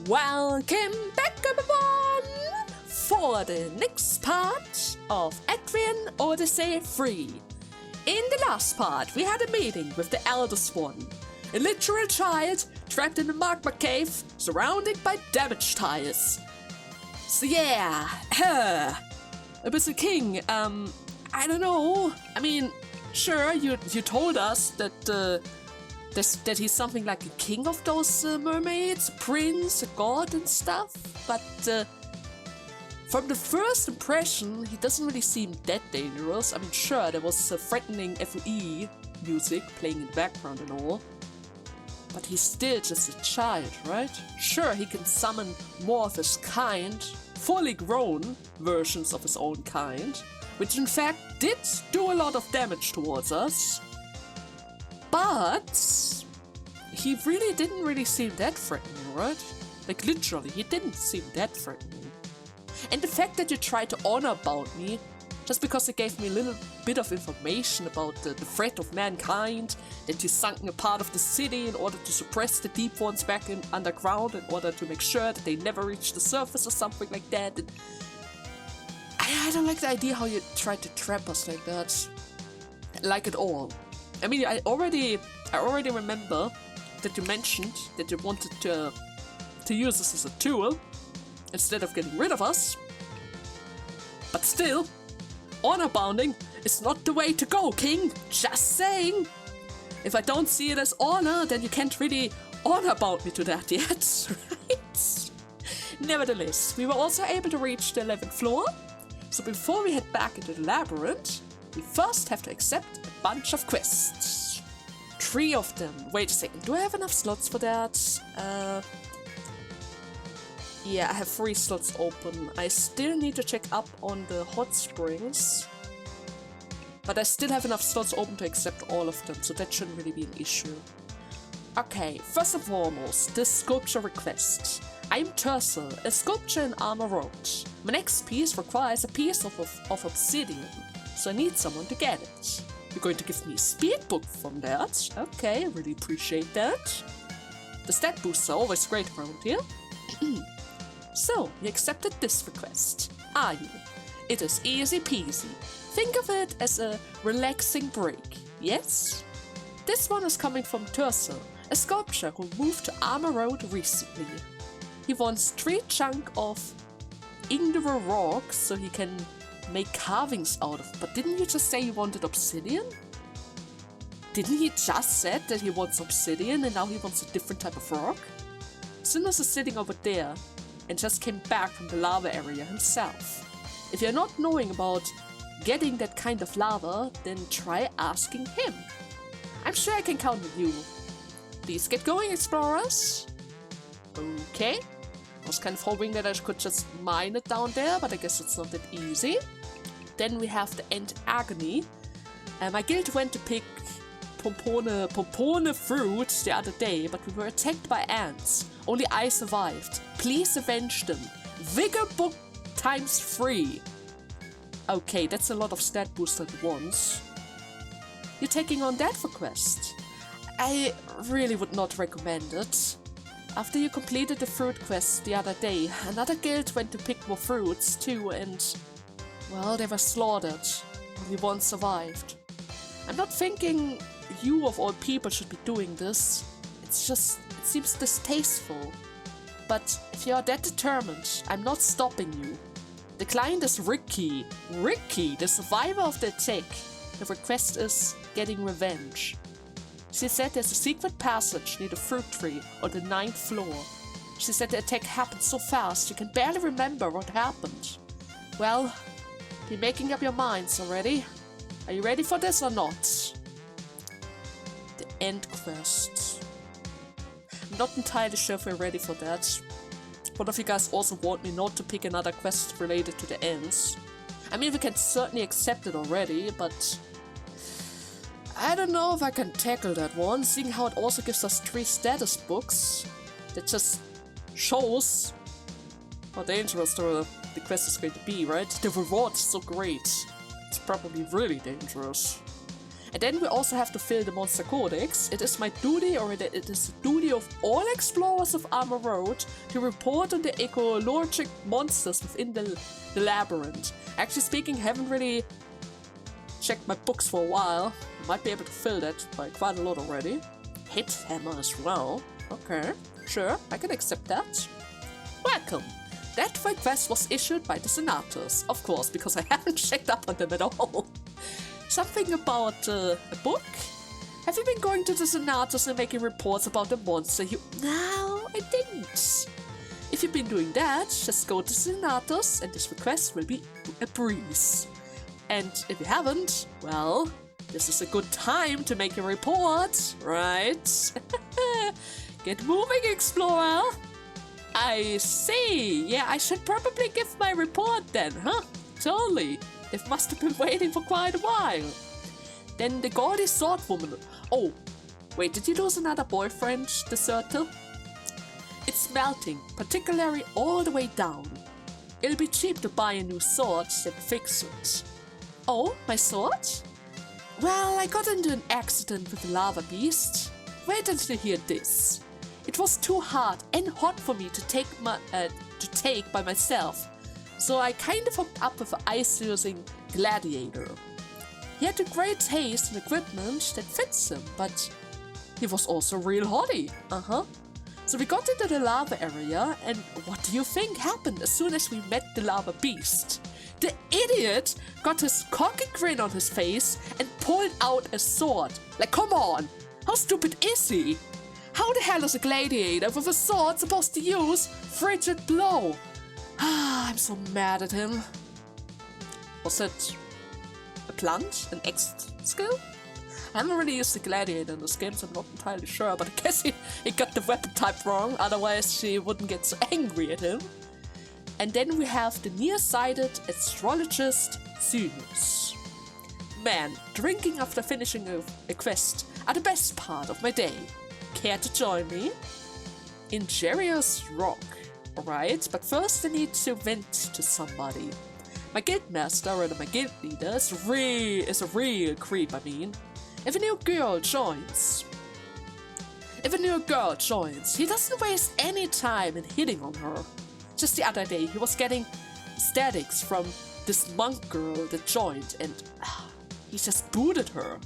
Welcome back, everyone, for the next part of Etrian Odyssey 3. In the last part, we had a meeting with the eldest one, a literal child trapped in a magma cave surrounded by damaged tires. So yeah, it was a king, I don't know, I mean, sure, you told us that that he's something like a king of those mermaids, a prince, a god and stuff, but from the first impression, he doesn't really seem that dangerous. I mean, sure, there was threatening FOE music playing in the background and all, but he's still just a child, right? Sure, he can summon more of his kind, fully grown versions of his own kind, which in fact did do a lot of damage towards us. But he really didn't really seem that threatening, right? Like literally, he didn't seem that threatening. And the fact that you tried to honor bound me, just because it gave me a little bit of information about the threat of mankind, that you sunk in a part of the city in order to suppress the deep ones back in underground in order to make sure that they never reach the surface or something like that. And I don't like the idea how you tried to trap us like that. Like at all. I mean, I already remember that you mentioned that you wanted to use this as a tool instead of getting rid of us. But still, honor bounding is not the way to go, King. Just saying. If I don't see it as honor, then you can't really honor bound me to that yet, right? Nevertheless, we were also able to reach the 11th floor. So before we head back into the labyrinth, we first have to accept a bunch of quests. 3 of them. Wait a second, do I have enough slots for that? Yeah, I have 3 slots open. I still need to check up on the Hotsprings. But I still have enough slots open to accept all of them, so that shouldn't really be an issue. Okay, first and foremost, the sculpture request. I'm Tercel, a sculpture in Armor Road. My next piece requires a piece of obsidian, so I need someone to get it. You're going to give me a speed book from that? Okay, I really appreciate that. The stat boosts are always great around here. So, you accepted this request, are you? It is easy peasy. Think of it as a relaxing break, yes? This one is coming from Tercel, a sculptor who moved to Armor Road recently. He wants 3 chunks of Ingvar rock so he can make carvings out of. But didn't you just say he wanted obsidian? Didn't he just said that he wants obsidian and now he wants a different type of rock? Sinners is sitting over there and just came back from the lava area himself. If you're not knowing about getting that kind of lava, then try asking him. I'm sure I can count on you. Please get going, explorers. Okay. I was kind of hoping that I could just mine it down there, but I guess it's not that easy. Then we have the End Agony. My guild went to pick Pompone fruit the other day, but we were attacked by ants. Only I survived. Please avenge them. Vigor book times 3. Okay, that's a lot of stat boost at once. You're taking on that request? I really would not recommend it. After you completed the fruit quest the other day, another guild went to pick more fruits too and, well, they were slaughtered. Only one survived. I'm not thinking you of all people should be doing this. It's just, it seems distasteful. But if you are that determined, I'm not stopping you. The client is Ricky. Ricky, the survivor of the attack. The request is getting revenge. She said there's a secret passage near the fruit tree on the 9th floor. She said the attack happened so fast you can barely remember what happened. Well, you're making up your minds already. Are you ready for this or not? The end quest. I'm not entirely sure if we're ready for that. One of you guys also warned me not to pick another quest related to the ends. I mean, we can certainly accept it already, but I don't know if I can tackle that one, seeing how it also gives us 3 status books. That just shows how dangerous the quest is going to be, right? The reward is so great. It's probably really dangerous. And then we also have to fill the monster codex. It is my duty, or it is the duty of all explorers of Armor Road to report on the ecologic monsters within the labyrinth. Actually speaking, I haven't really checked my books for a while. I might be able to fill that by quite a lot already. Hit hammer as well. Okay, sure, I can accept that. Welcome. That request was issued by the senators, of course, because I haven't checked up on them at all. Something about a book? Have you been going to the senators and making reports about the monster you... No, I didn't. If you've been doing that, just go to the senators and this request will be a breeze. And if you haven't, well, this is a good time to make a report, right? Get moving, explorer! I see. Yeah, I should probably give my report then, huh? Totally. They must have been waiting for quite a while. Then the gaudy sword woman. Oh, wait, did you lose another boyfriend, deserter? It's melting, particularly all the way down. It'll be cheap to buy a new sword and fix it. Oh, my sword? Well, I got into an accident with a lava beast. Wait until you hear this. It was too hard and hot for me to take by myself, so I kind of hooked up with an ice-using gladiator. He had a great taste and equipment that fits him, but he was also real hottie. So we got into the lava area, and what do you think happened as soon as we met the lava beast? The idiot got his cocky grin on his face and pulled out a sword. Like, come on! How stupid is he? How the hell is a gladiator with a sword supposed to use frigid blow? I'm so mad at him. Was it a plant? An exit skill? I haven't really used the gladiator in this game, so I'm not entirely sure, but I guess he got the weapon type wrong, otherwise she wouldn't get so angry at him. And then we have the nearsighted astrologist Dinos. Man, drinking after finishing a quest are the best part of my day. Care to join me? Ingerious rock. Alright, but first I need to vent to somebody. My guildmaster, or my guild leader, is a real creep, I mean. If a new girl joins, he doesn't waste any time in hitting on her. Just the other day, he was getting statics from this monk girl that joined, and he just booted her.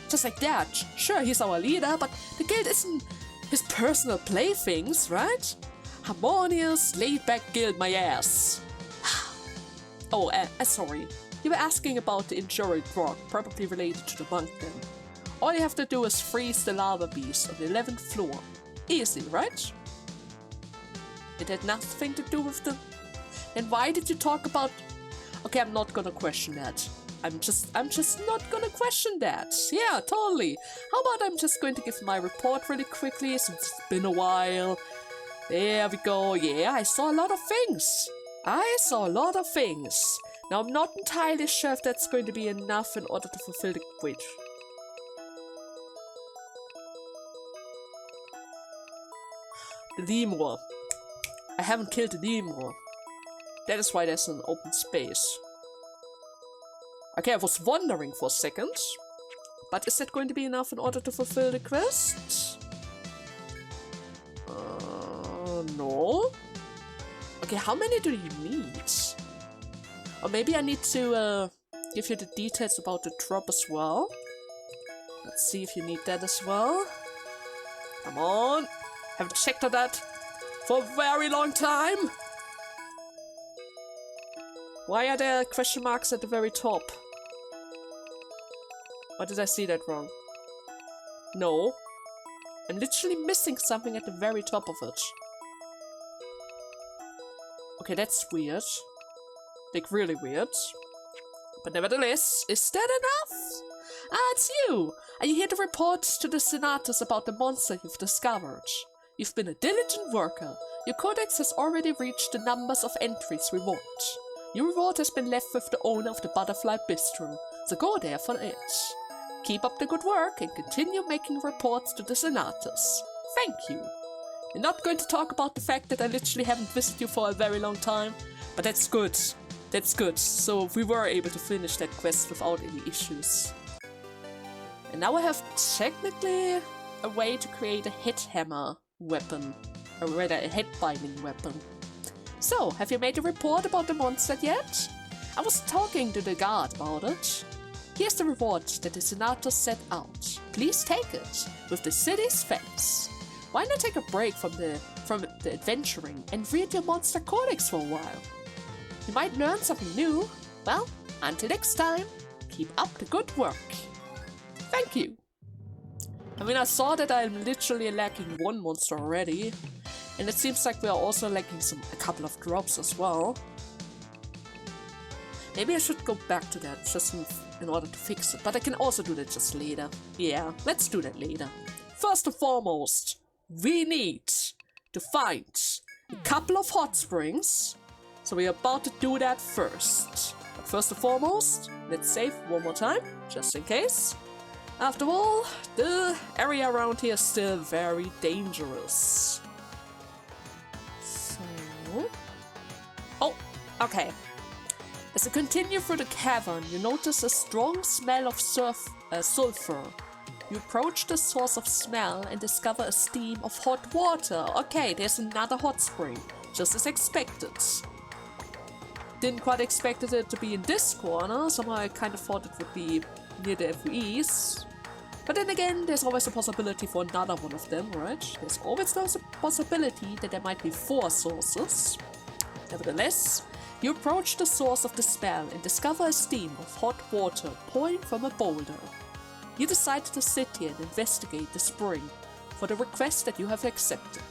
Just like that. Sure, he's our leader, but the guild isn't his personal playthings, right? Harmonious, laid-back guild, my ass. Oh, sorry. You were asking about the injured rock, probably related to the monk then. All you have to do is freeze the lava beast on the 11th floor. Easy, right? It had nothing to do with them. Then why did you talk about... Okay, I'm not gonna question that. I'm just not gonna question that. Yeah, totally. How about I'm just going to give my report really quickly since it's been a while. There we go. Yeah, I saw a lot of things. Now I'm not entirely sure if that's going to be enough in order to fulfill the... Wait. The lemur. I haven't killed the lemur. That is why there's an open space. Okay, I was wondering for a second. But is that going to be enough in order to fulfill the quest? No. Okay, how many do you need? Or maybe I need to give you the details about the drop as well. Let's see if you need that as well. Come on. Haven't checked on that for a very long time. Why are there question marks at the very top? Or did I see that wrong? No. I'm literally missing something at the very top of it. Okay, that's weird. Like, really weird. But nevertheless, is that enough? Ah, it's you! Are you here to report to the senators about the monster you've discovered? You've been a diligent worker. Your codex has already reached the numbers of entries we want. Your reward has been left with the owner of the Butterfly Bistro, so go there for it. Keep up the good work and continue making reports to the senators. Thank you. You're not going to talk about the fact that I literally haven't visited you for a very long time, but that's good. That's good. So we were able to finish that quest without any issues. And now I have technically a way to create a head hammer weapon, or rather a head binding weapon. So, have you made a report about the monster yet? I was talking to the guard about it. Here's the reward that the senator set out. Please take it, with the city's thanks. Why not take a break from the adventuring and read your monster codex for a while? You might learn something new. Well, until next time, keep up the good work. Thank you. I mean, I saw that I'm literally lacking one monster already, and it seems like we are also lacking a couple of drops as well. Maybe I should go back to that just in order to fix it, but I can also do that just later. Yeah, let's do that later. First and foremost, we need to find a couple of hot springs, so we're about to do that first. But first and foremost, let's save one more time, just in case. After all, the area around here is still very dangerous. So... oh, okay. As you continue through the cavern, you notice a strong smell of sulfur. You approach the source of smell and discover a stream of hot water. Okay, there's another hot spring, just as expected. Didn't quite expect it to be in this corner, somehow I kind of thought it would be near the FEs. But then again, there's always a possibility for another one of them, right? There's always a possibility that there might be 4 sources. Nevertheless, you approach the source of the smell and discover a stream of hot water pouring from a boulder. You decide to sit here and investigate the spring for the request that you have accepted.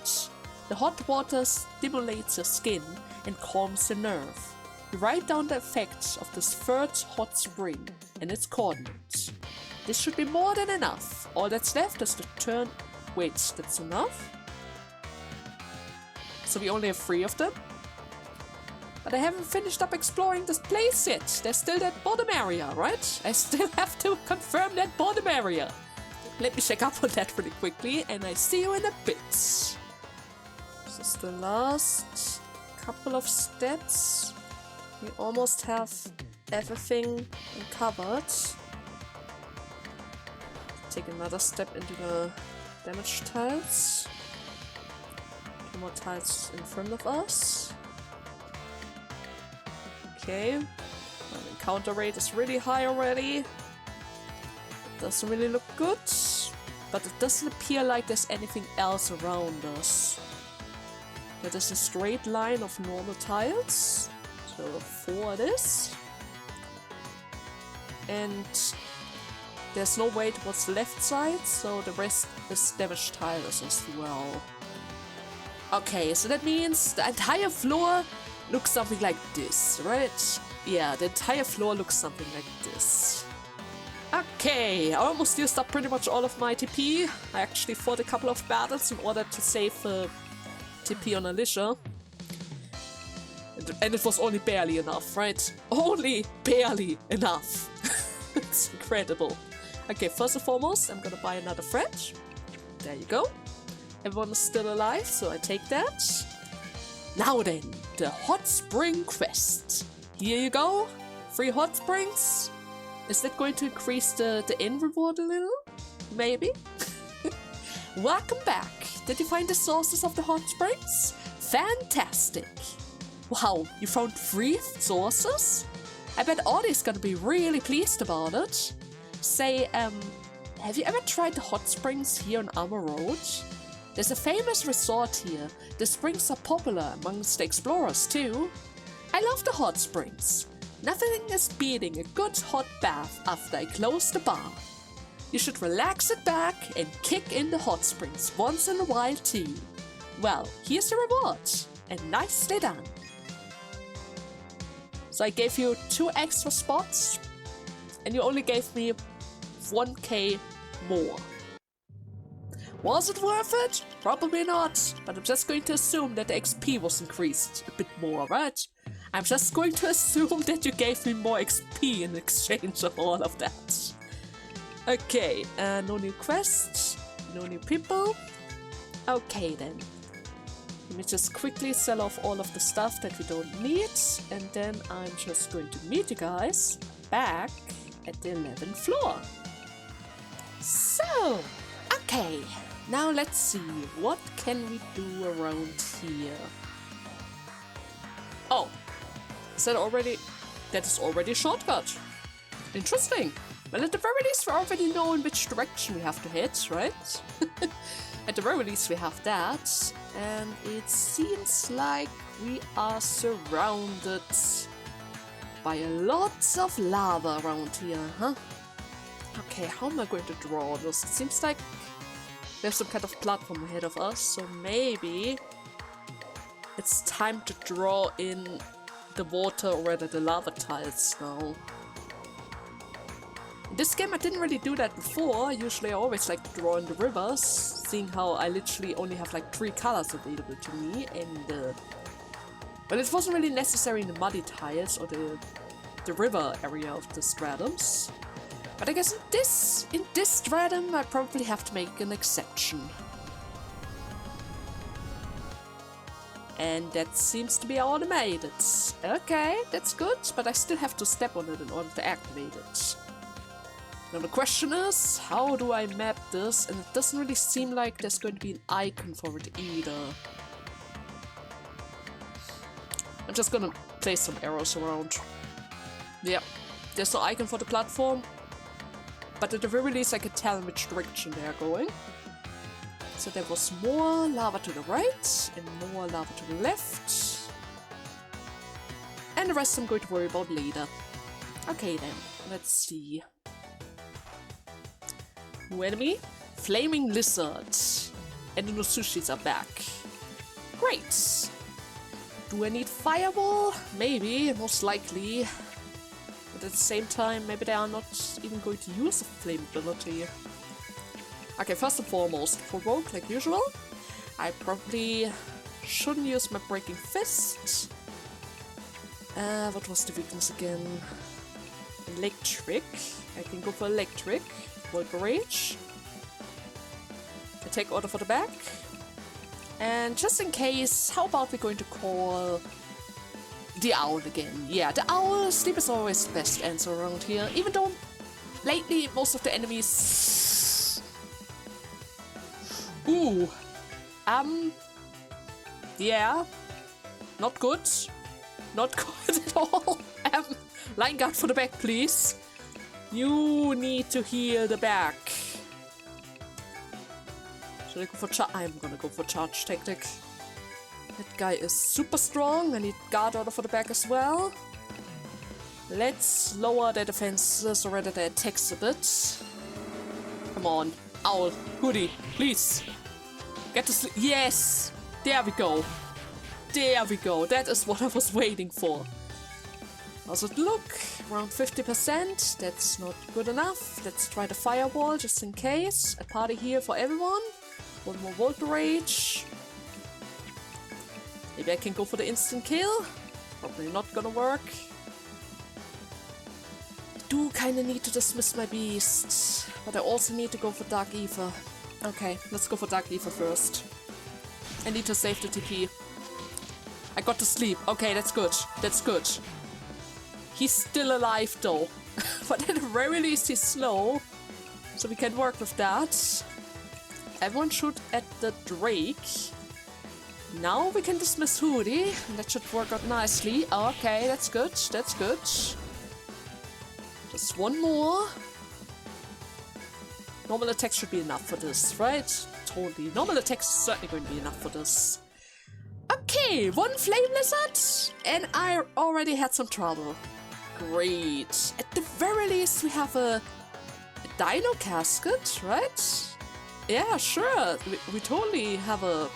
The hot water stimulates your skin and calms your nerve. You write down the effects of this third hot spring and its coordinates. This should be more than enough. All that's left is to turn... wait, that's enough? So we only have 3 of them? But I haven't finished up exploring this place yet. There's still that bottom area, right? I still have to confirm that bottom area. Let me check up on that really quickly, and I see you in a bit. This is the last couple of steps. We almost have everything covered. Take another step into the damage tiles. 2 more tiles in front of us. Okay, my encounter rate is really high already. It doesn't really look good, but it doesn't appear like there's anything else around us. That is a straight line of normal tiles, so 4 it is. And there's no way towards the left side, so the rest is damaged tiles as well. Okay, so that means the entire floor looks something like this, right? Yeah, the entire floor looks something like this. Okay, I almost used up pretty much all of my TP. I actually fought a couple of battles in order to save TP on Alicia. And it was only barely enough, right? Only barely enough. It's incredible. Okay, first and foremost, I'm gonna buy another thread. There you go. Everyone is still alive, so I take that. Now then, the hot spring quest. Here you go. 3 hot springs. Is that going to increase the end reward a little? Maybe? Welcome back. Did you find the sources of the hot springs? Fantastic. Wow, you found 3 sources? I bet Audie's gonna be really pleased about it. Say, have you ever tried the hot springs here on Armor Road? There's a famous resort here. The springs are popular amongst the explorers too. I love the hot springs. Nothing is beating a good hot bath after I close the bar. You should relax it back and kick in the hot springs once in a while too. Well, here's the reward, and nicely done. So I gave you 2 extra spots, and you only gave me 1k more. Was it worth it? Probably not, but I'm just going to assume that the XP was increased a bit more, right? I'm just going to assume that you gave me more XP in exchange of all of that. Okay, no new quests, no new people. Okay then. Let me just quickly sell off all of the stuff that we don't need, and then I'm just going to meet you guys back at the 11th floor. Oh, okay. Now let's see, what can we do around here? Oh, is that already... That is already a shortcut. Interesting. Well, at the very least we already know in which direction we have to head, right? At the very least we have that. And it seems like we are surrounded by lots of lava around here, huh? Okay, how am I going to draw this? It seems like there's some kind of platform ahead of us, so maybe it's time to draw in the water or rather the lava tiles now. In this game I didn't really do that before. Usually I always like to draw in the rivers, seeing how I literally only have like 3 colors available to me, and but it wasn't really necessary in the muddy tiles or the river area of the stratums. But I guess in this stratum I probably have to make an exception. And that seems to be automated. Okay, that's good, but I still have to step on it in order to activate it. Now the question is, how do I map this? And it doesn't really seem like there's going to be an icon for it either. I'm just gonna place some arrows around. Yeah, there's no icon for the platform, but at the very least I can tell in which direction they are going. So there was more lava to the right and more lava to the left. And the rest I'm going to worry about later. Okay then, let's see. New enemy? Flaming lizard. And the Nosushis are back. Great. Do I need fireball? Maybe, most likely. But at the same time, maybe they are not even going to use the flame ability. Okay, first and foremost, for rogue, like usual, I probably shouldn't use my breaking fist. What was the weakness again? Electric. I can go for electric. Vulgar Rage. Attack order for the back. And just in case, how about we're going to call the owl again? Yeah, the owl. Sleep is always the best answer around here. Even though lately most of the enemies... Ooh. Yeah. Not good. Not good at all. Line guard for the back, please. You need to heal the back. Should I go for charge? I'm gonna go for charge tactic. That guy is super strong. I need guard order for the back as well. Let's lower their defenses or rather their attacks a bit. Come on. Owl. Hoodie. Please. Get to sleep. Yes! There we go. There we go. That is what I was waiting for. How's it look? Around 50%. That's not good enough. Let's try the firewall just in case. A party here for everyone. One more Volt Rage. Maybe I can go for the instant kill. Probably not gonna work. I do kinda need to dismiss my beast. But I also need to go for Dark Ether. Okay, let's go for Dark Ether first. I need to save the TP. I got to sleep. Okay, that's good. That's good. He's still alive though. But at the very least he's slow. So we can work with that. Everyone shoot at the Drake. Now we can dismiss Hoodie. And that should work out nicely. Okay, that's good. That's good. Just one more. Normal attack should be enough for this, right? Totally. Normal attack is certainly going to be enough for this. Okay, one flame lizard. And I already had some trouble. Great. At the very least we have a dino casket, right? Yeah, sure. We totally have a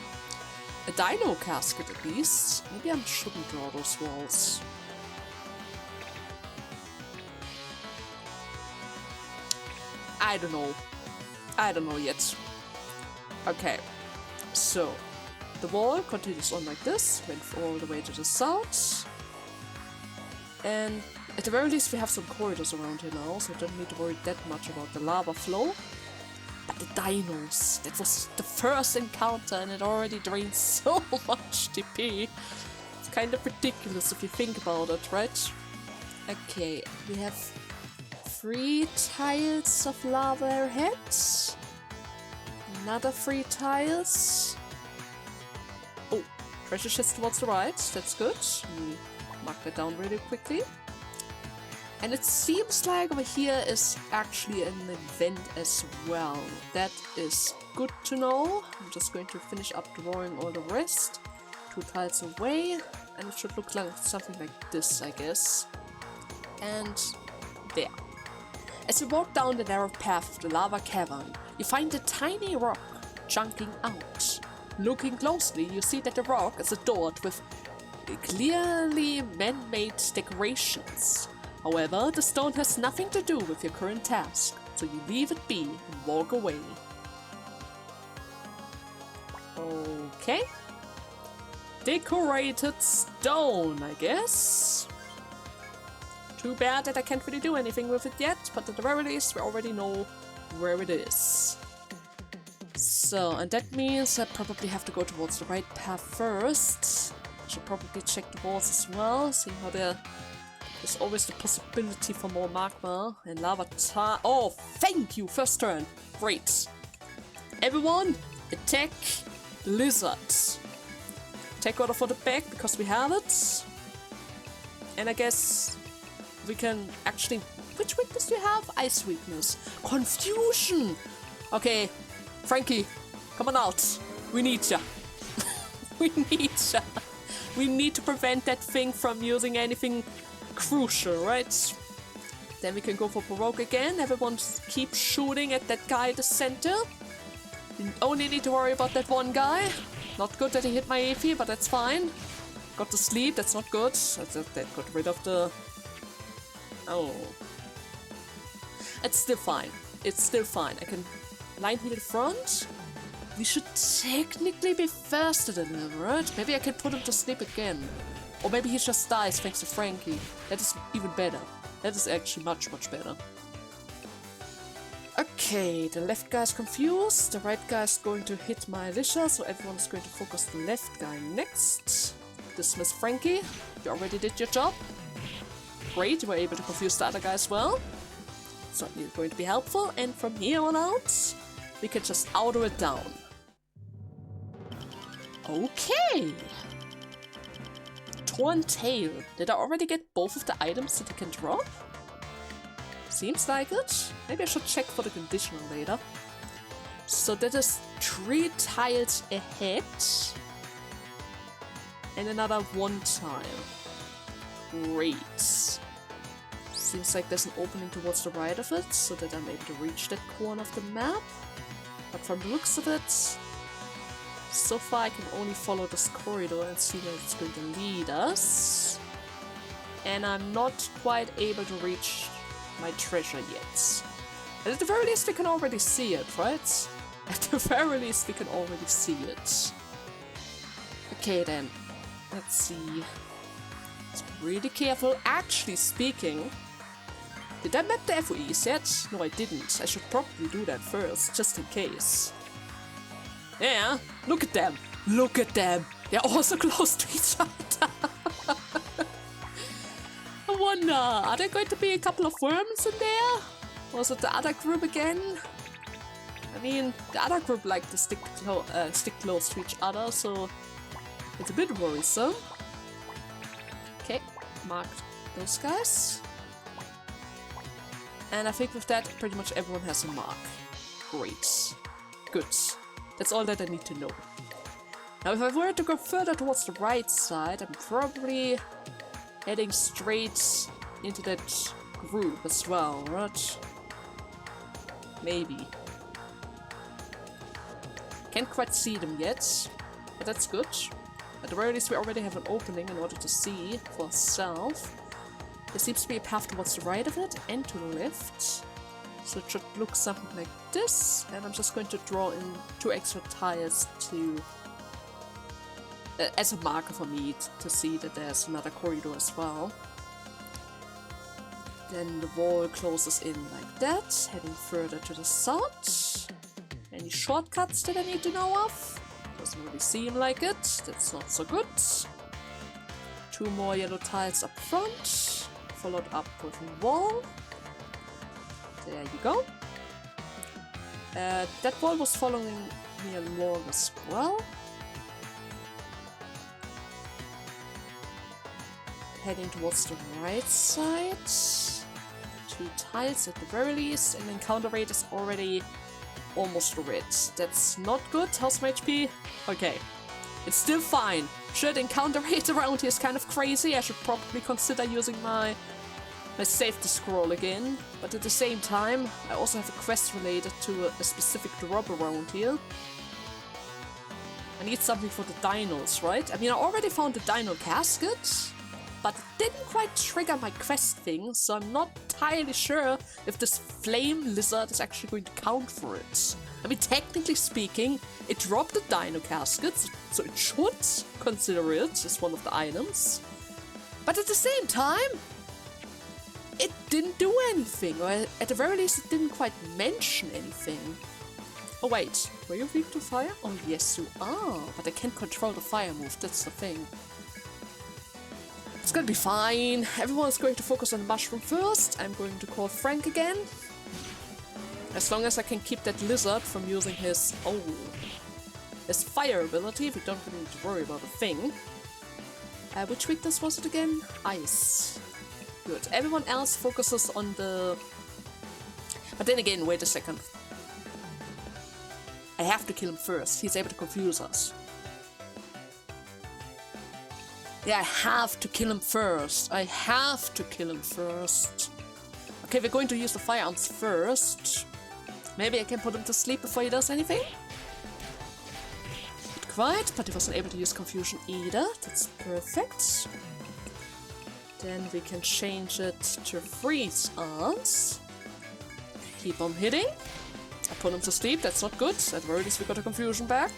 dino casket at least. Maybe I shouldn't draw those walls. I don't know. I don't know yet. Okay. So, the wall continues on like this. Went all the way to the south. And at the very least we have some corridors around here now, so I don't need to worry that much about the lava flow. But the dinos, that was the first encounter and it already drains so much TP. It's kind of ridiculous if you think about it, right? Okay, we have 3 tiles of lava ahead. Another 3 tiles. Oh, treasure chest towards the right. That's good. Mark that down really quickly. And it seems like over here is actually an event as well. That is good to know. I'm just going to finish up drawing all the rest. 2 tiles away. And it should look like something like this, I guess. And there. As you walk down the narrow path of the lava cavern, you find a tiny rock chunking out. Looking closely, you see that the rock is adorned with clearly man-made decorations. However, the stone has nothing to do with your current task, so you leave it be and walk away. Okay. Decorated stone, I guess. Too bad that I can't really do anything with it yet, but at the very least we already know where it is. So, and that means I probably have to go towards the right path first. Should probably check the walls as well, see how there's always the possibility for more magma and lava. Oh, thank you! First turn. Great. Everyone, attack the lizards. Take order for the back because we have it. And I guess we can actually... Which weakness do you have? Ice weakness. Confusion! Okay, Franky, come on out. We need ya. We need ya. We need to prevent that thing from using anything crucial, right? Then we can go for Baroque again. Everyone keep shooting at that guy at the center. You only need to worry about that one guy. Not good that he hit my AP, but that's fine. Got to sleep, that's not good. That got rid of the... Oh. It's still fine. It's still fine. I can line heal the front. We should technically be faster than him, right? Maybe I can put him to sleep again. Or maybe he just dies thanks to Franky. That is even better. That is actually much, much better. Okay, the left guy's confused. The right guy's going to hit my Alicia, so everyone's going to focus the left guy next. Dismiss Franky. You already did your job. Great, you were able to confuse the other guy as well. Certainly going to be helpful. And from here on out, we can just auto it down. Okay. Torn tail. Did I already get both of the items that I can drop? Seems like it. Maybe I should check for the conditional later. So that is 3 tiles ahead. And another 1 tile. Great. Seems like there's an opening towards the right of it, so that I'm able to reach that corner of the map. But from the looks of it, so far I can only follow this corridor and see where it's going to lead us. And I'm not quite able to reach my treasure yet. But at the very least we can already see it, right? At the very least we can already see it. Okay then, let's see. Let's be really careful. Actually speaking, did I map the FOEs yet? No, I didn't. I should probably do that first, just in case. Yeah, look at them. Look at them. They're all so close to each other. I wonder, are there going to be a couple of worms in there? Or is it the other group again? I mean, the other group like to stick close to each other, so it's a bit worrisome. Okay, marked those guys. And I think with that, pretty much everyone has a mark. Great. Good. That's all that I need to know. Now, if I were to go further towards the right side, I'm probably heading straight into that group as well, right? Maybe. Can't quite see them yet, but that's good. At the very least, we already have an opening in order to see for ourselves. There seems to be a path towards the right of it and to the left. So it should look something like this. And I'm just going to draw in 2 extra tiles to... as a marker for me to see that there's another corridor as well. Then the wall closes in like that, heading further to the south. Any shortcuts that I need to know of? Doesn't really seem like it. That's not so good. 2 more yellow tiles up front, followed up with a wall. There you go. That wall was following me along as well. Heading towards the right side. 2 tiles at the very least, and encounter rate is already almost red. That's not good. How's my HP? Okay. It's still fine. Sure, the encounter rate around here is kind of crazy. I should probably consider using my safety scroll again. But at the same time, I also have a quest related to a specific drop around here. I need something for the dinos, right? I mean, I already found the dino casket, but it didn't quite trigger my quest thing, so I'm not entirely sure if this flame lizard is actually going to count for it. I mean, technically speaking, it dropped the dino casket, so it should consider it as one of the items. But at the same time, it didn't do anything, or at the very least it didn't quite mention anything. Oh wait, were you weak to fire? Oh yes you are, but I can't control the fire move, that's the thing. It's gonna be fine. Everyone's going to focus on the mushroom first. I'm going to call Frank again. As long as I can keep that lizard from using his fire ability, we don't really need to worry about a thing. Which weakness was it again? Ice. Good. Everyone else focuses on the... But then again, wait a second. I have to kill him first. He's able to confuse us. Yeah, I have to kill him first. I have to kill him first. Okay, we're going to use the firearms first. Maybe I can put him to sleep before he does anything? Not quite, but he wasn't able to use confusion either. That's perfect. Then we can change it to freeze arms. Keep on hitting. I put him to sleep, that's not good. At the very least we got a confusion back.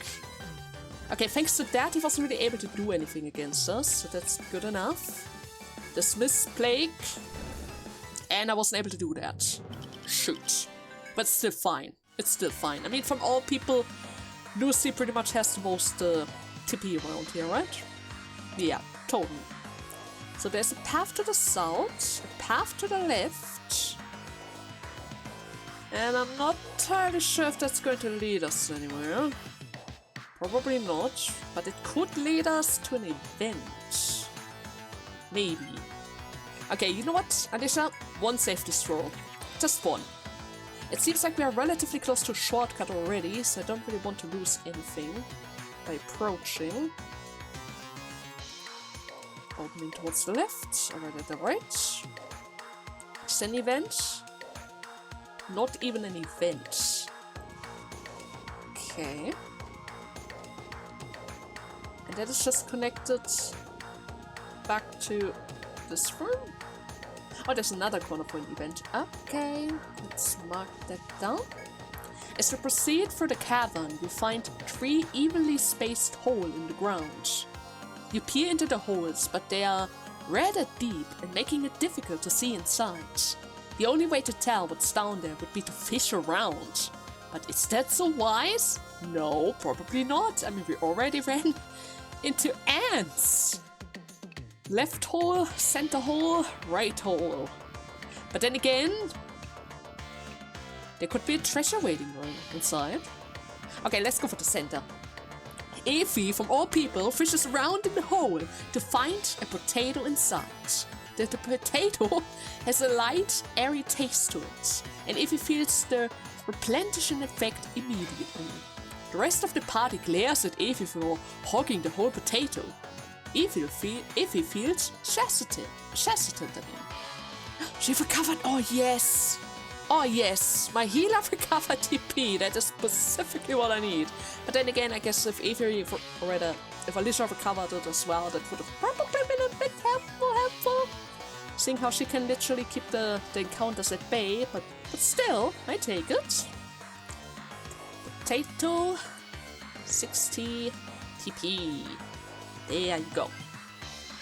Okay, thanks to that he wasn't really able to do anything against us, so that's good enough. Dismiss Plague. And I wasn't able to do that. Shoot. But still fine. It's still fine. I mean, from all people, Lucy pretty much has the most tippy around here, right? Yeah, totally. So there's a path to the south, a path to the left. And I'm not entirely sure if that's going to lead us anywhere. Probably not, but it could lead us to an event. Maybe. Okay, you know what, Alicia? One safety stroll. Just one. It seems like we are relatively close to a shortcut already, so I don't really want to lose anything by approaching. Opening towards the left, alright at the right. Is an event? Not even an event. Okay. And that is just connected back to this room. Oh, there's another corner point event. Okay, let's mark that down. As we proceed through the cavern, we find 3 evenly spaced holes in the ground. You peer into the holes, but they are rather deep and making it difficult to see inside. The only way to tell what's down there would be to fish around. But is that so wise? No, probably not. I mean, we already ran into ants. Left hole, center hole, right hole. But then again, there could be a treasure waiting inside. Okay, let's go for the center. Evie, from all people, fishes around in the hole to find a potato inside. The potato has a light, airy taste to it, and Evie feels the replenishing effect immediately. The rest of the party glares at Evie for hogging the whole potato. Evie feels chastised. She recovered. Oh yes! Oh yes! My healer recovered TP. That is specifically what I need. But then again, I guess if Evie, or rather, if Alicia recovered it as well, that would have probably been a bit helpful. Seeing how she can literally keep the encounters at bay, but still, I take it. Potato, 60 TP. There you go.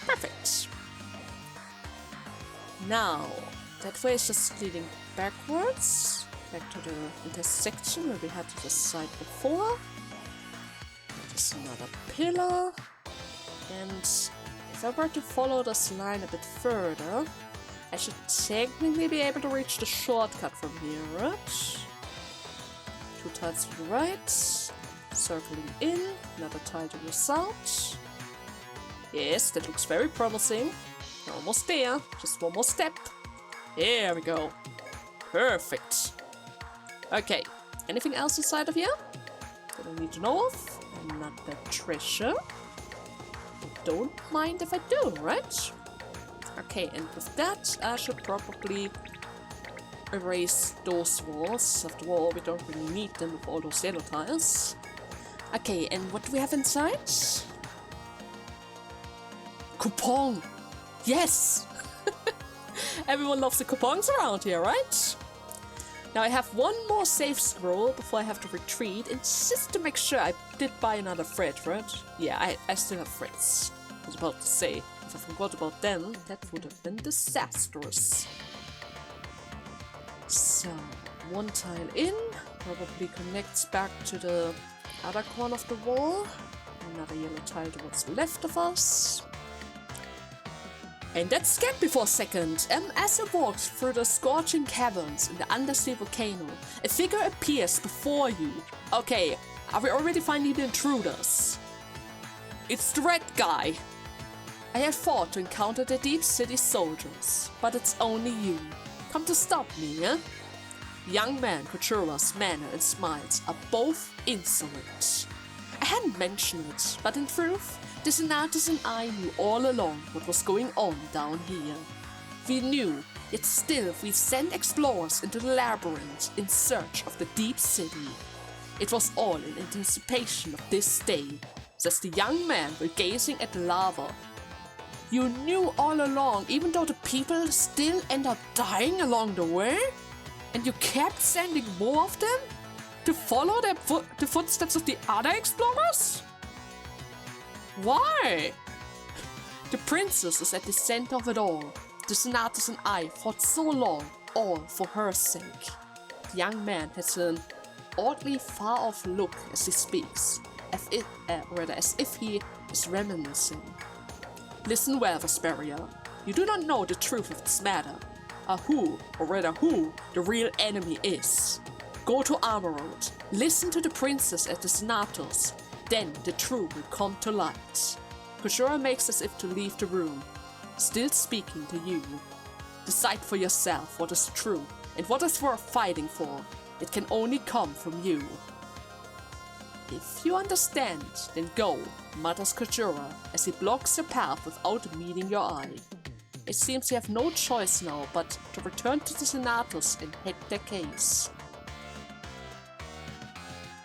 Perfect. Now, that way is just leading backwards. Back to the intersection where we had to the side before. There's another pillar. And if I were to follow this line a bit further, I should technically be able to reach the shortcut from here, right? 2 tiles to the right. Circling in. Another tile to the south. Yes, that looks very promising. We're almost there. Just one more step. There we go. Perfect. Okay. Anything else inside of here that I need to know of? Another treasure. Don't mind if I do, right? Okay, and with that, I should probably erase those walls. After all, we don't really need them with all those yellow tiles. Okay, and what do we have inside? Coupon! Yes! Everyone loves the coupons around here, right? Now I have one more save scroll before I have to retreat, and just to make sure I did buy another thread, right? Yeah, I still have threads. I was about to say, if I forgot about them, that would have been disastrous. So, one tile in, probably connects back to the other corner of the wall. Another yellow tile to what's left of us. And that scared me for a second. As I walked through the scorching caverns in the undersea volcano, a figure appears before you. Okay, are we already finding the intruders? It's the red guy. I have fought to encounter the deep city soldiers, but it's only you. Come to stop me, eh? The young man, Kujura's manner and smiles are both insolent. I hadn't mentioned it, but in truth, the Senatus and I knew all along what was going on down here. We knew, yet still we sent explorers into the labyrinth in search of the deep city. It was all in anticipation of this day, says the young man while gazing at the lava. You knew all along, even though the people still end up dying along the way? And you kept sending more of them? To follow the footsteps of the other explorers? Why? The princess is at the center of it all. The Senatus and I fought so long, all for her sake. The young man has an oddly far-off look as he speaks, as if he is reminiscing. Listen well, Vesperia. You do not know the truth of this matter, who the real enemy is. Go to Armor Road, listen to the princess at the Senatus, then the truth will come to light. Kujura makes as if to leave the room, still speaking to you. Decide for yourself what is true and what is worth fighting for. It can only come from you. If you understand, then go, mutters Kujura as he blocks your path without meeting your eye. It seems you have no choice now but to return to the Senatus and head their case.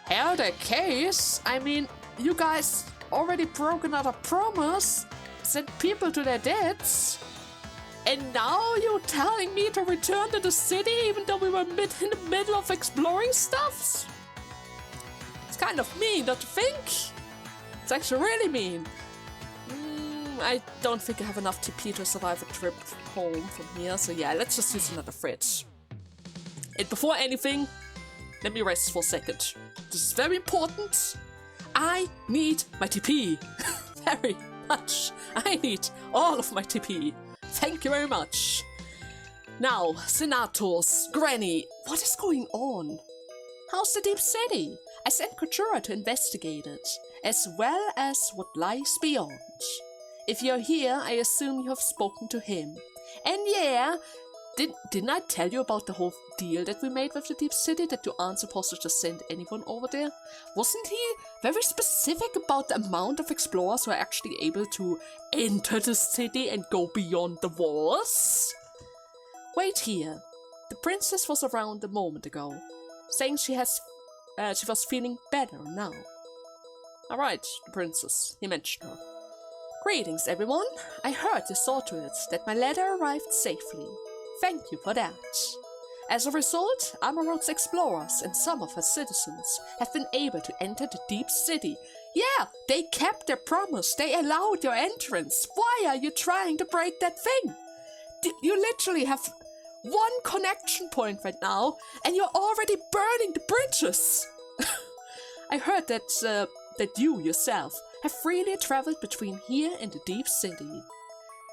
Hell, their case? I mean, you guys already broke another promise, sent people to their deaths, and now you're telling me to return to the city even though we were in the middle of exploring stuffs? It's kind of mean, don't you think? It's actually really mean. I don't think I have enough TP to survive a trip home from here, so yeah, let's just use another fridge. And before anything, let me rest for a second. This is very important. I need my TP. Very much. I need all of my TP. Thank you very much. Now, Senatus, Granny, what is going on? How's the deep city? I sent Kujura to investigate it, as well as what lies beyond. If you're here, I assume you have spoken to him. And yeah, didn't I tell you about the whole deal that we made with the deep city, that you aren't supposed to just send anyone over there? Wasn't he very specific about the amount of explorers who are actually able to enter the city and go beyond the walls? Wait here. The princess was around a moment ago, saying she was feeling better now. Alright, the princess. He mentioned her. Greetings, everyone. I heard you saw to it that my letter arrived safely. Thank you for that. As a result, Amaroth's explorers and some of her citizens have been able to enter the deep city. Yeah, they kept their promise. They allowed your entrance. Why are you trying to break that thing? You literally have one connection point right now, and you're already burning the bridges. I heard that you yourself have freely traveled between here and the deep city.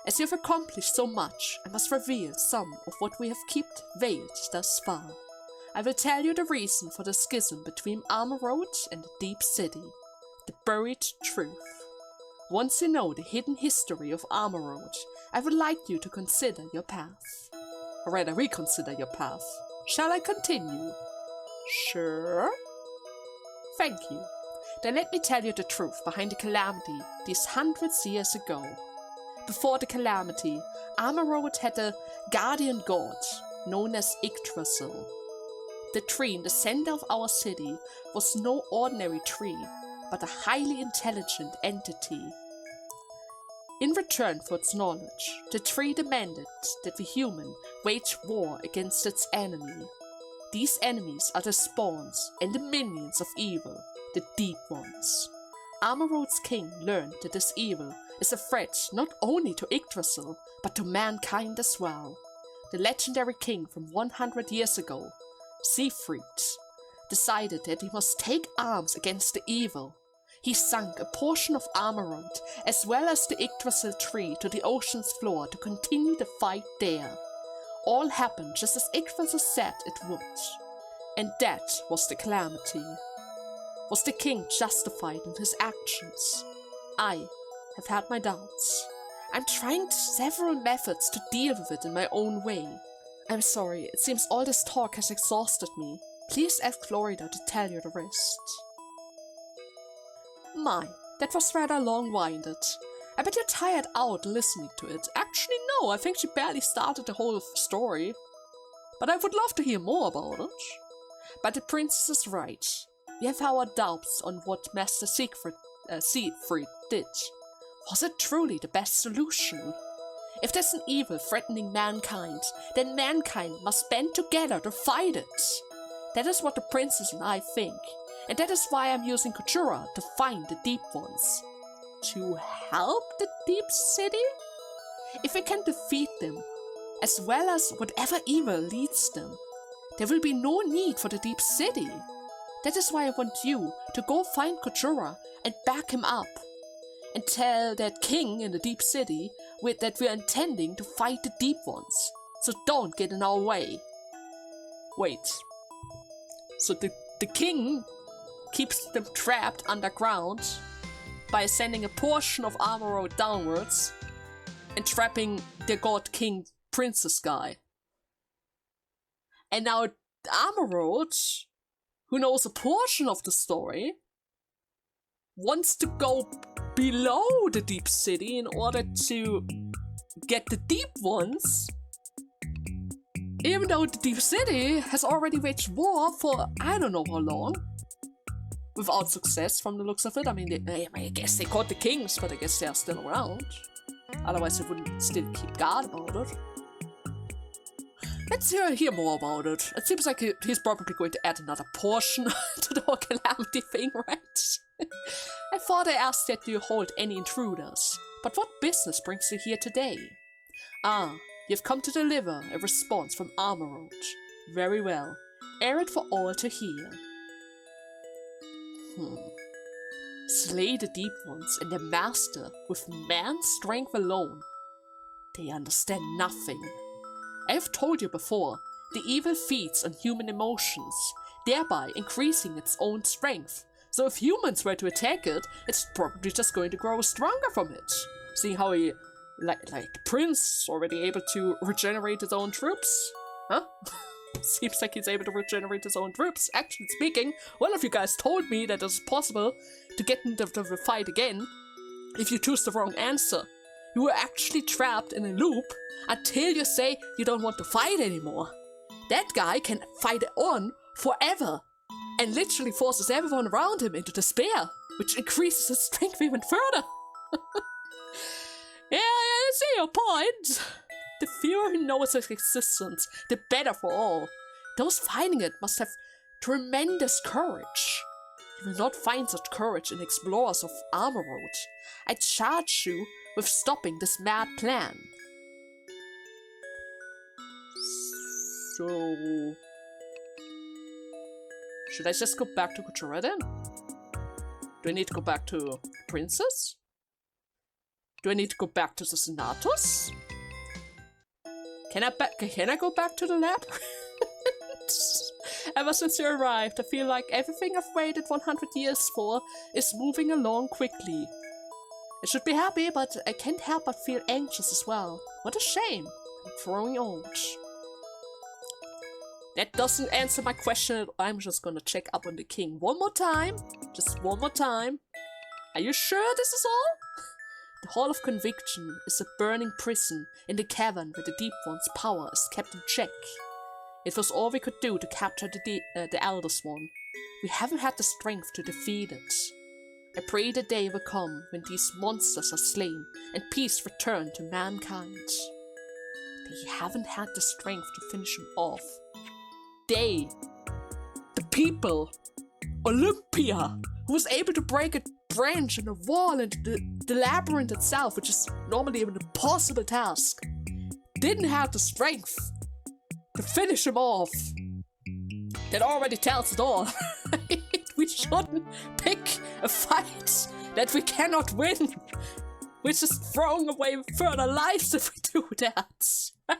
As you've accomplished so much, I must reveal some of what we have kept veiled thus far. I will tell you the reason for the schism between Armor Road and the Deep City. The buried truth. Once you know the hidden history of Armor Road, I would like you to consider your path. Or rather, reconsider your path. Shall I continue? Sure. Thank you. Then let me tell you the truth behind the calamity these hundreds years ago. Before the calamity, Armor Road had a guardian god known as Yggdrasil. The tree in the center of our city was no ordinary tree, but a highly intelligent entity. In return for its knowledge, the tree demanded that we human wage war against its enemy. These enemies are the spawns and the minions of evil, the Deep Ones. Armor Road's king learned that this evil is a threat not only to Yggdrasil, but to mankind as well. The legendary king from 100 years ago, Siegfried, decided that he must take arms against the evil. He sunk a portion of Armor Road, as well as the Yggdrasil tree, to the ocean's floor to continue the fight there. All happened just as Yggdrasil said it would. And that was the calamity. Was the king justified in his actions? I have had my doubts. I'm trying several methods to deal with it in my own way. I'm sorry, it seems all this talk has exhausted me. Please ask Florida to tell you the rest. My, that was rather long-winded. I bet you're tired out listening to it. Actually, no, I think she barely started the whole story. But I would love to hear more about it. But the princess is right. We have our doubts on what Master Siegfried did. Was it truly the best solution? If there's an evil threatening mankind, then mankind must band together to fight it. That is what the princess and I think. And that is why I'm using Kujura to find the Deep Ones. To help the Deep City? If we can defeat them, as well as whatever evil leads them, there will be no need for the Deep City. That is why I want you to go find Kujura and back him up. And tell that king in the Deep City that we're intending to fight the Deep Ones. So don't get in our way. Wait. So the king keeps them trapped underground by sending a portion of Armor Road downwards and trapping the god king princess guy. And now Armor Road, who knows a portion of the story, wants to go below the Deep City in order to get the Deep Ones, even though the Deep City has already waged war for I don't know how long. Without success, from the looks of it. I mean, I guess they caught the kings, but I guess they are still around. Otherwise, they wouldn't still keep guard about it. Let's hear more about it. It seems like he's probably going to add another portion to the whole calamity thing, right? I thought I asked that you hold any intruders, but what business brings you here today? Ah, you've come to deliver a response from Armor Road. Very well. Air it for all to hear. Slay the Deep Ones and their master with man's strength alone. They understand nothing. I have told you before, the evil feeds on human emotions, thereby increasing its own strength. So if humans were to attack it, it's probably just going to grow stronger from it. Seeing how he, like Prince, already able to regenerate his own troops? Huh? Seems like he's able to regenerate his own troops. Actually speaking, one of you guys told me that it's possible to get into the fight again if you choose the wrong answer. You were actually trapped in a loop until you say you don't want to fight anymore. That guy can fight on forever and literally forces everyone around him into despair, which increases his strength even further. Yeah, I see your point. The fewer who knows its existence, the better for all. Those finding it must have tremendous courage. You will not find such courage in explorers of Armor Road. I charge you with stopping this mad plan. So... should I just go back to Kujura then? Do I need to go back to Princess? Do I need to go back to the Senatus? Can I go back to the lab? Ever since you arrived, I feel like everything I've waited 100 years for is moving along quickly. I should be happy, but I can't help but feel anxious as well. What a shame. I'm growing old. That doesn't answer my question. I'm just gonna check up on the king one more time. Just one more time. Are you sure this is all? The Hall of Conviction is a burning prison in the cavern where the Deep One's power is kept in check. It was all we could do to capture the Eldest One. We haven't had the strength to defeat it. I pray the day will come when these monsters are slain and peace return to mankind. They haven't had the strength to finish him off. They, the people, Olympia, who was able to break a branch in a wall into the labyrinth itself, which is normally an impossible task, didn't have the strength to finish him off. That already tells it all. We shouldn't pick a fight that we cannot win. We're just throwing away further lives if we do that, right?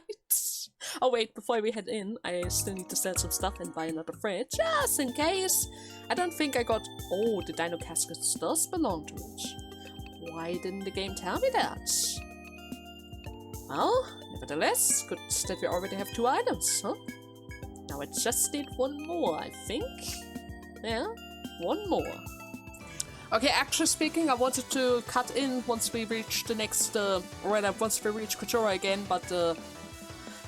Oh wait, before we head in, I still need to sell some stuff and buy another fridge, just in case. I don't think I got... Oh, the Dino Caskets does belong to it. Why didn't the game tell me that? Well, nevertheless, good that we already have 2 items, huh? Now I just need 1 more, I think. Yeah, 1 more. Okay, actually speaking, I wanted to cut in once we reach the next, once we reach Kotora again, but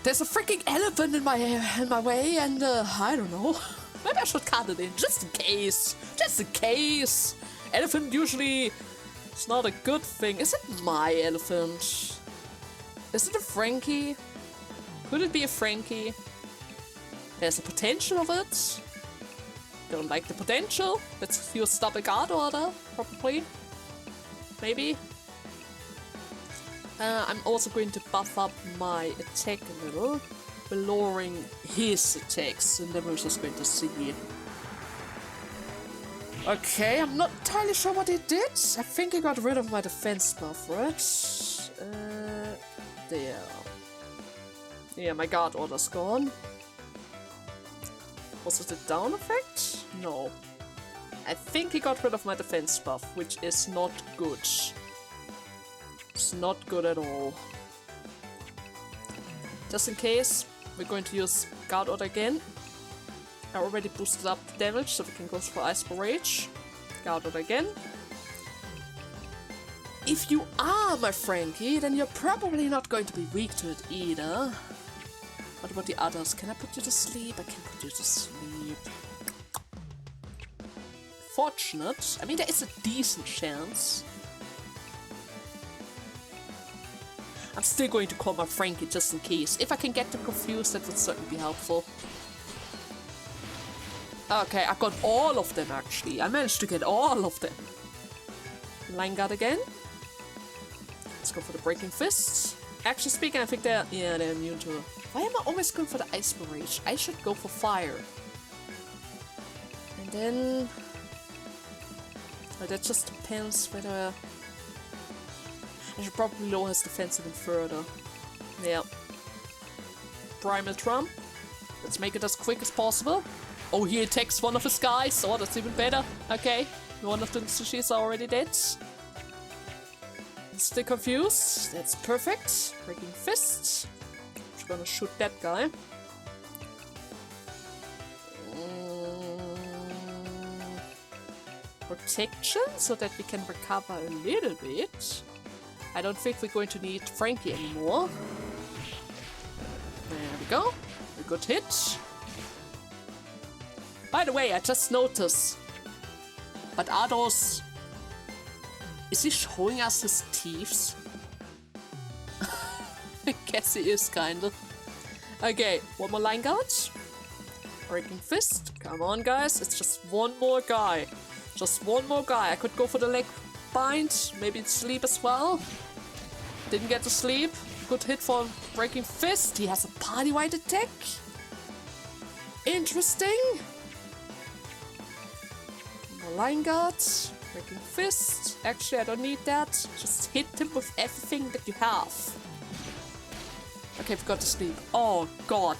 there's a freaking elephant in my way, and I don't know. Maybe I should cut it in, just in case. Just in case. Elephant usually is not a good thing. Is it my elephant? Is it a Franky? Could it be a Franky? There's a potential of it. Don't like the potential. Let's use stop a guard order, probably. Maybe. I'm also going to buff up my attack a little, lowering his attacks, and then we're just going to see. Okay, I'm not entirely sure what he did. I think he got rid of my defense buff, right? There. Yeah, my guard order's gone. Was it a down effect? No. I think he got rid of my defense buff, which is not good. It's not good at all. Just in case, we're going to use guard order again. I already boosted up the damage, so we can go for Ice Rage. Guard order again. If you are my Franky, then you're probably not going to be weak to it either. What about the others? Can I put you to sleep? I can put you to sleep. Fortunate. I mean, there is a decent chance. I'm still going to call my Franky just in case. If I can get them confused, that would certainly be helpful. Okay, I got all of them actually. I managed to get all of them. Line guard again. Let's go for the Breaking Fists. Actually speaking, I think they're immune to it. Why am I always going for the Ice Barrage? I should go for Fire. And then... Well, that just depends whether... I should probably lower his defense even further. Yeah. Primal Trump. Let's make it as quick as possible. Oh, he attacks one of his guys. Oh, that's even better. Okay. One of the sushis are already dead. Still confused. That's perfect. Breaking Fist. Just gonna shoot that guy. Protection, so that we can recover a little bit. I don't think we're going to need Franky anymore. There we go. A good hit. By the way, I just noticed. But are those... Is he showing us his teeth? I guess he is, kinda. Okay, one more line guard. Breaking Fist. Come on, guys. It's just one more guy. Just one more guy. I could go for the leg bind. Maybe sleep as well. Didn't get to sleep. Good hit for Breaking Fist. He has a party-wide attack. Interesting. More line guard. Breaking Fist. Actually, I don't need that. Just hit him with everything that you have. Okay, we've got to sleep. Oh, God.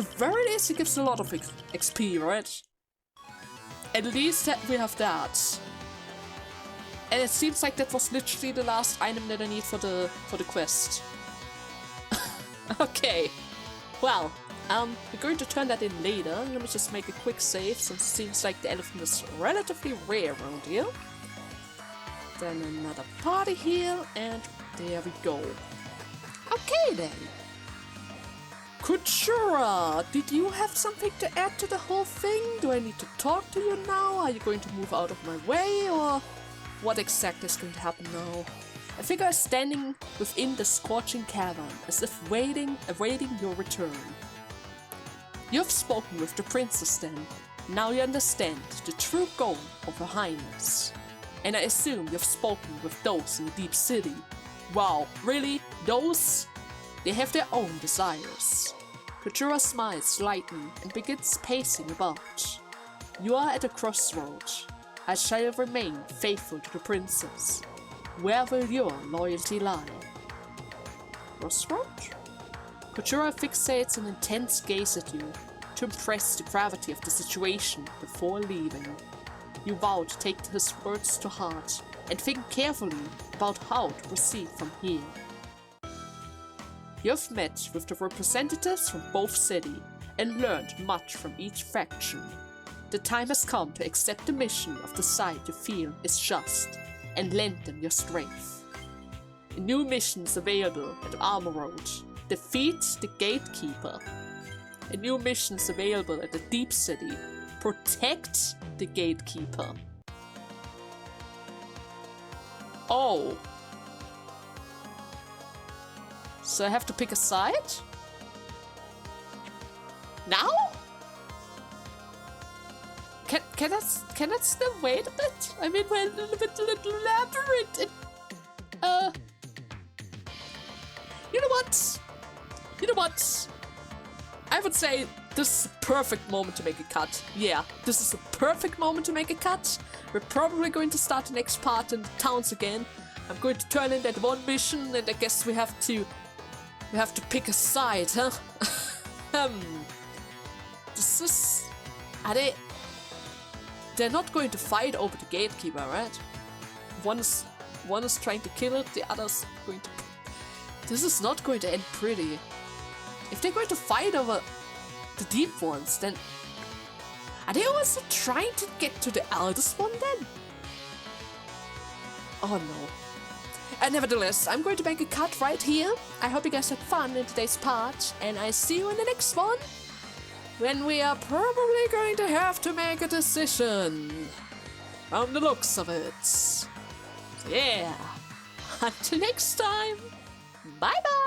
the very least, it gives a lot of XP, right? At least we have that. And it seems like that was literally the last item that I need for the quest. Okay. Well, we're going to turn that in later. Let me just make a quick save, since it seems like the elephant is relatively rare around here. Then another party heal, and there we go. Okay then. Kuchura, did you have something to add to the whole thing? Do I need to talk to you now? Are you going to move out of my way, or what exactly is going to happen now? A figure is standing within the scorching cavern, as if awaiting your return. You have spoken with the princess then. Now you understand the true goal of her highness. And I assume you've spoken with those in the deep city. Wow, really? Those? They have their own desires. Kuchura smiles slightly and begins pacing about. You are at a crossroad. I shall remain faithful to the princess. Where will your loyalty lie? Crossroad? Kuchura fixates an intense gaze at you to impress the gravity of the situation before leaving. You vow to take his words to heart and think carefully about how to proceed from here. You have met with the representatives from both cities and learned much from each faction. The time has come to accept the mission of the side you feel is just and lend them your strength. A new mission is available at Armor Road. Defeat the Gatekeeper. A new mission is available at the Deep City. Protect the Gatekeeper. Oh. So I have to pick a side? Now? Can I still wait a bit? I mean, we're a little elaborate. You know what? I would say this is a perfect moment to make a cut. Yeah, this is a perfect moment to make a cut. We're probably going to start the next part in the towns again. I'm going to turn in that one mission, and I guess we have to pick a side, huh? This is... They're not going to fight over the Gatekeeper, right? One is trying to kill it, the other's going to... This is not going to end pretty. If they're going to fight over the deep ones, then... Are they also trying to get to the eldest one then? Oh no. Nevertheless, I'm going to make a cut right here. I hope you guys had fun in today's part, and I see you in the next one, when we are probably going to have to make a decision. From the looks of it. So yeah. Until next time. Bye bye.